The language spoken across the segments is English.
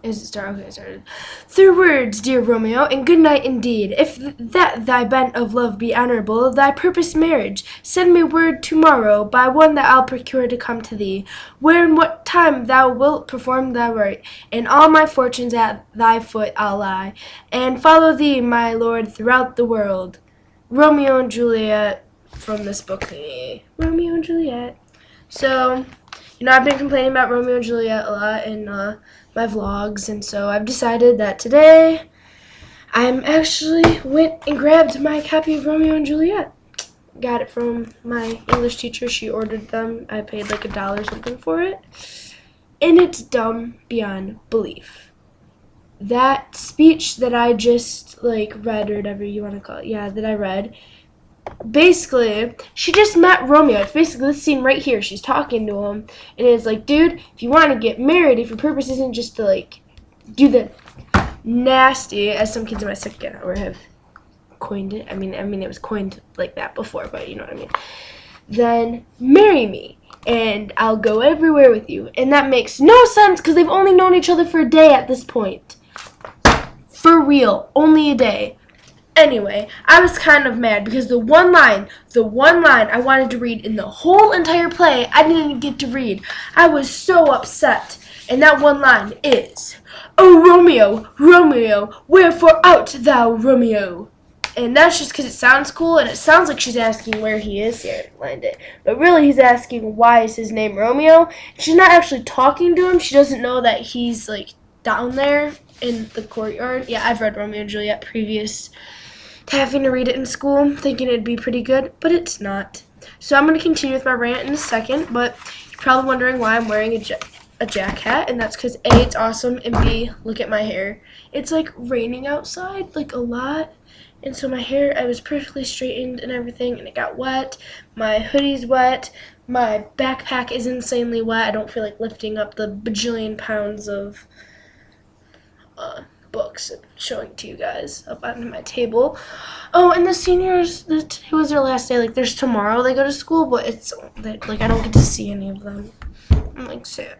Is it start? Okay, I started. Through words, dear Romeo, and good night indeed. If that thy bent of love be honorable, thy purposed marriage, send me word tomorrow by one that I'll procure to come to thee, where and what time thou wilt perform thy rite, and all my fortunes at thy foot I'll lie, and follow thee, my lord, throughout the world. Romeo and Juliet from this book thingy. Romeo and Juliet. So, I've been complaining about Romeo and Juliet a lot in my vlogs, and so I've decided that today I'm actually went and grabbed my copy of Romeo and Juliet. Got it from my English teacher. She ordered them. I paid like $1 something for it, and it's dumb beyond belief. That speech that I just read, or whatever you want to call it, that I read. Basically, she just met Romeo. It's basically this scene right here. She's talking to him, and it's like, dude, if you want to get married, if your purpose isn't just to do the nasty, as some kids in my second hour have coined it. I mean, it was coined like that before, but you know what I mean. Then marry me, and I'll go everywhere with you. And that makes no sense because they've only known each other for a day at this point. For real, only a day. Anyway, I was kind of mad because the one line I wanted to read in the whole entire play, I didn't even get to read. I was so upset. And that one line is, "Oh, Romeo, Romeo, wherefore art thou, Romeo?" And that's just because it sounds cool, and it sounds like she's asking where he is. Here, I lined it. But really, he's asking why is his name Romeo. She's not actually talking to him. She doesn't know that he's, down there in the courtyard. Yeah, I've read Romeo and Juliet previous to having to read it in school, thinking it'd be pretty good, but it's not. So I'm going to continue with my rant in a second, but you're probably wondering why I'm wearing a jack hat, and that's because A, it's awesome, and B, look at my hair. It's raining outside, a lot, and so my hair, I was perfectly straightened and everything, and it got wet. My hoodie's wet. My backpack is insanely wet. I don't feel like lifting up the bajillion pounds of books and showing to you guys up on my table. Oh, and the seniors, today was their last day. There's tomorrow they go to school, but it's I don't get to see any of them. I'm sad.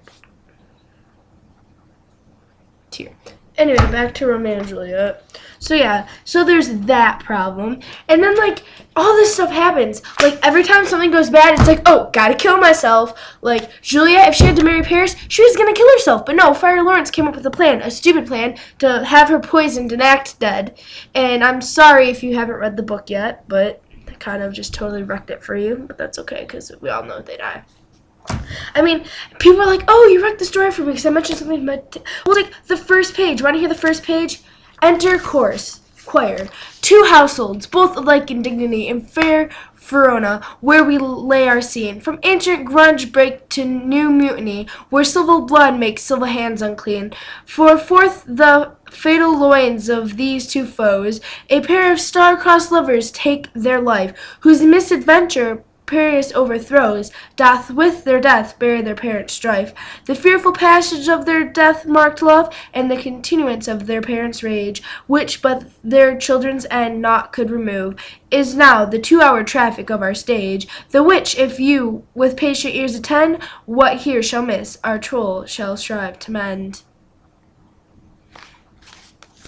Tear. Anyway, back to Romeo and Juliet. So yeah, so there's that problem, and then all this stuff happens. Every time something goes bad, it's oh, gotta kill myself. Juliet, if she had to marry Paris, she was gonna kill herself, but no, Friar Lawrence came up with a plan, a stupid plan, to have her poisoned and act dead. And I'm sorry if you haven't read the book yet, but I kind of just totally wrecked it for you, but that's okay, because we all know they die. I mean, people are oh, you wrecked the story for me because I mentioned something about... Well, the first page. Want to hear the first page? Enter chorus, choir. 2 households, both alike in dignity, in fair Verona, where we lay our scene. From ancient grudge break to new mutiny, where civil blood makes civil hands unclean. For forth the fatal loins of these 2 foes, a pair of star-crossed lovers take their life, whose misadventure Paris overthrows, doth with their death bear their parents' strife. The fearful passage of their death-marked love, and the continuance of their parents' rage, which but their children's end naught could remove, is now the 2-hour traffic of our stage, the which, if you with patient ears attend, what here shall miss, our troll shall strive to mend.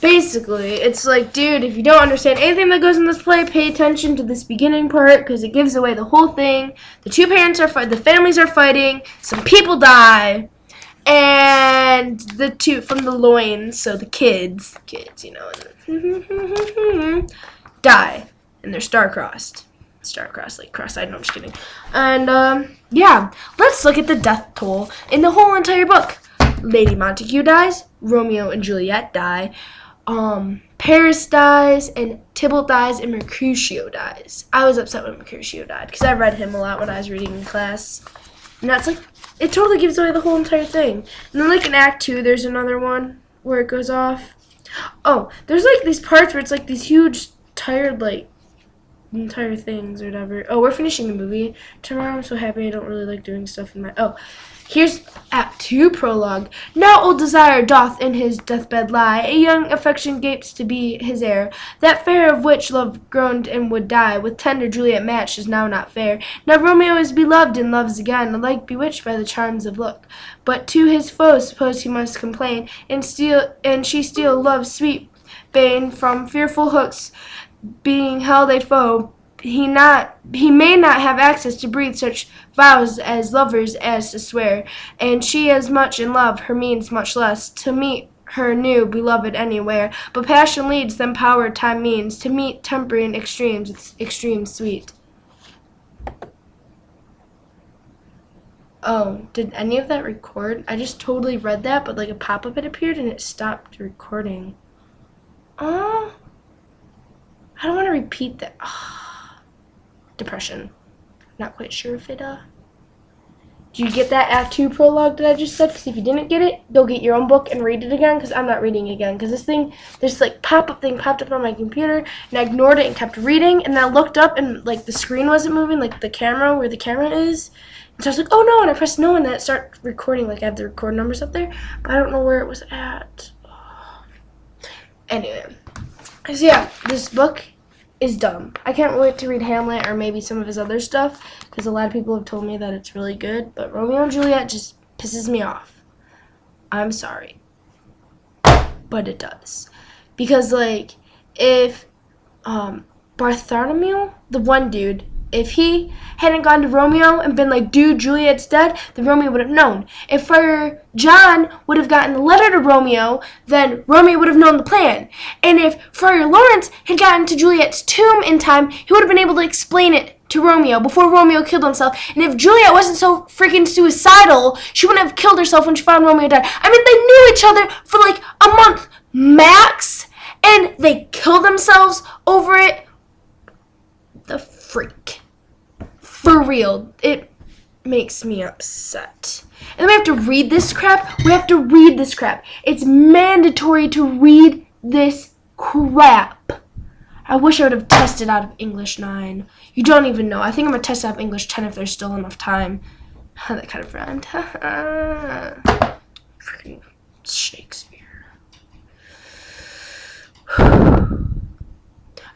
Basically, it's dude, if you don't understand anything that goes in this play, pay attention to this beginning part, because it gives away the whole thing. The 2 parents are fighting, the families are fighting, some people die, and the 2 from the loins, so the kids, die, and they're star-crossed. Star-crossed, cross-eyed, no, I'm just kidding. And, yeah, let's look at the death toll in the whole entire book. Lady Montague dies, Romeo and Juliet die, Paris dies, and Tybalt dies, and Mercutio dies. I was upset when Mercutio died, because I read him a lot when I was reading in class. And that's it totally gives away the whole entire thing. And then in Act 2, there's another one where it goes off. Oh, there's these parts where it's these huge, tired, entire things or whatever. Oh, we're finishing the movie tomorrow. I'm so happy. I don't really like doing stuff in my... Oh, Here's Act 2 prologue. Now old desire doth in his deathbed lie, a young affection gapes to be his heir. That fair of which love groaned and would die, with tender Juliet matched is now not fair. Now Romeo is beloved and loves again, alike bewitched by the charms of look. But to his foes suppose he must complain, and she steal love's sweet bane from fearful hooks, being held a foe. He may not have access to breathe such vows as lovers as to swear, and she as much in love, her means much less, to meet her new beloved anywhere. But passion leads, then power time means, to meet tempering extremes with extreme sweet. Oh, did any of that record? I just totally read that, but like a pop-up had appeared and it stopped recording. Oh, I don't want to repeat that. Depression. Not quite sure if it, Did you get that Act 2 prologue that I just said? Because if you didn't get it, go get your own book and read it again, because I'm not reading it again. Because this like pop-up thing popped up on my computer, and I ignored it and kept reading, and then I looked up, and like the screen wasn't moving, like the camera, where the camera is. And so I was like, oh no, and I pressed no, and then it started recording, like I have the record numbers up there, but I don't know where it was at. Anyway, so yeah, this book is dumb. I can't wait to read Hamlet or maybe some of his other stuff, because a lot of people have told me that it's really good, but Romeo and Juliet just pisses me off. I'm sorry, but it does. Because like, if Bartholomew, the one dude, if he hadn't gone to Romeo and been like, dude, Juliet's dead, then Romeo would have known. If Friar John would have gotten the letter to Romeo, then Romeo would have known the plan. And if Friar Lawrence had gotten to Juliet's tomb in time, he would have been able to explain it to Romeo before Romeo killed himself. And if Juliet wasn't so freaking suicidal, she wouldn't have killed herself when she found Romeo dead. I mean, they knew each other for like a month max, and they killed themselves over it. The freak. For real, it makes me upset. And then we have to read this crap. It's mandatory to read this crap. I wish I would have tested out of English 9. You don't even know. I think I'm going to test out of English 10 if there's still enough time. That kind of rhymed. Freaking Shakespeare.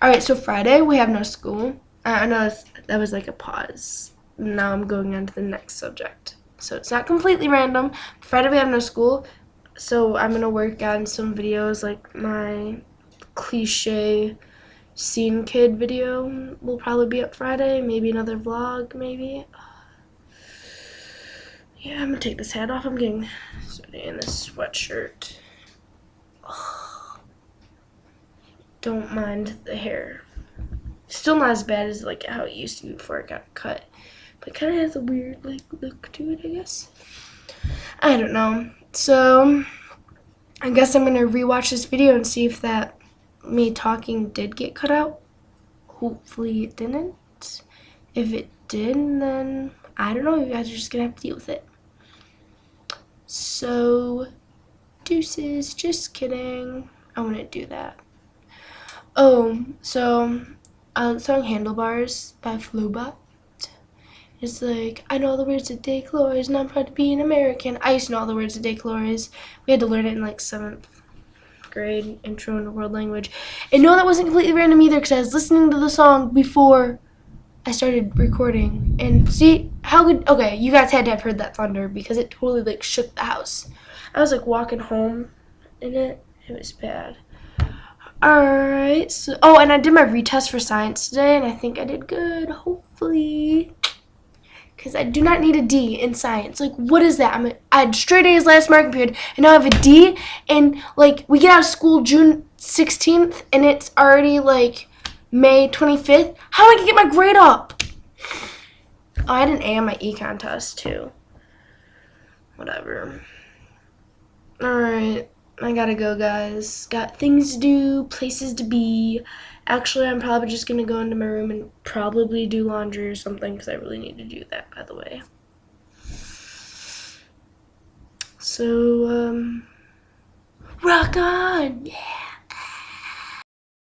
Alright, so Friday we have no school. I know that was like a pause. Now I'm going on to the next subject. So it's not completely random. Friday we have no school, so I'm going to work on some videos, like my cliche scene kid video will probably be up Friday. Maybe another vlog, maybe. Yeah, I'm going to take this hat off. I'm getting sweaty in this sweatshirt. Don't mind the hair. Still not as bad as like how it used to be before it got cut, but it kind of has a weird like look to it, I guess. I don't know. So I guess I'm gonna rewatch this video and see if that me talking did get cut out. Hopefully it didn't. If it did, then I don't know. You guys are just gonna have to deal with it. So deuces. Just kidding. I wouldn't do that. Oh, so the song Handlebars by Flubot. It's like, I know all the words of Declores, and I'm proud to be an American. I used to know all the words of Declores. We had to learn it in like 7th grade, intro into world language. And no, that wasn't completely random either, because I was listening to the song before I started recording. And see, how good, okay, you guys had to have heard that thunder, because it totally like shook the house. I was like walking home in it. It was bad. Alright, so, oh, and I did my retest for science today, and I think I did good, hopefully, because I do not need a D in science. Like, what is that? I had straight A's last marking period, and now I have a D, and, like, we get out of school June 16th, and it's already, like, May 25th. How am I going to get my grade up? Oh, I had an A on my econ test, too. Whatever. Alright. I gotta go, guys. Got things to do, places to be. Actually, I'm probably just gonna go into my room and probably do laundry or something, because I really need to do that, by the way. So, rock on! Yeah!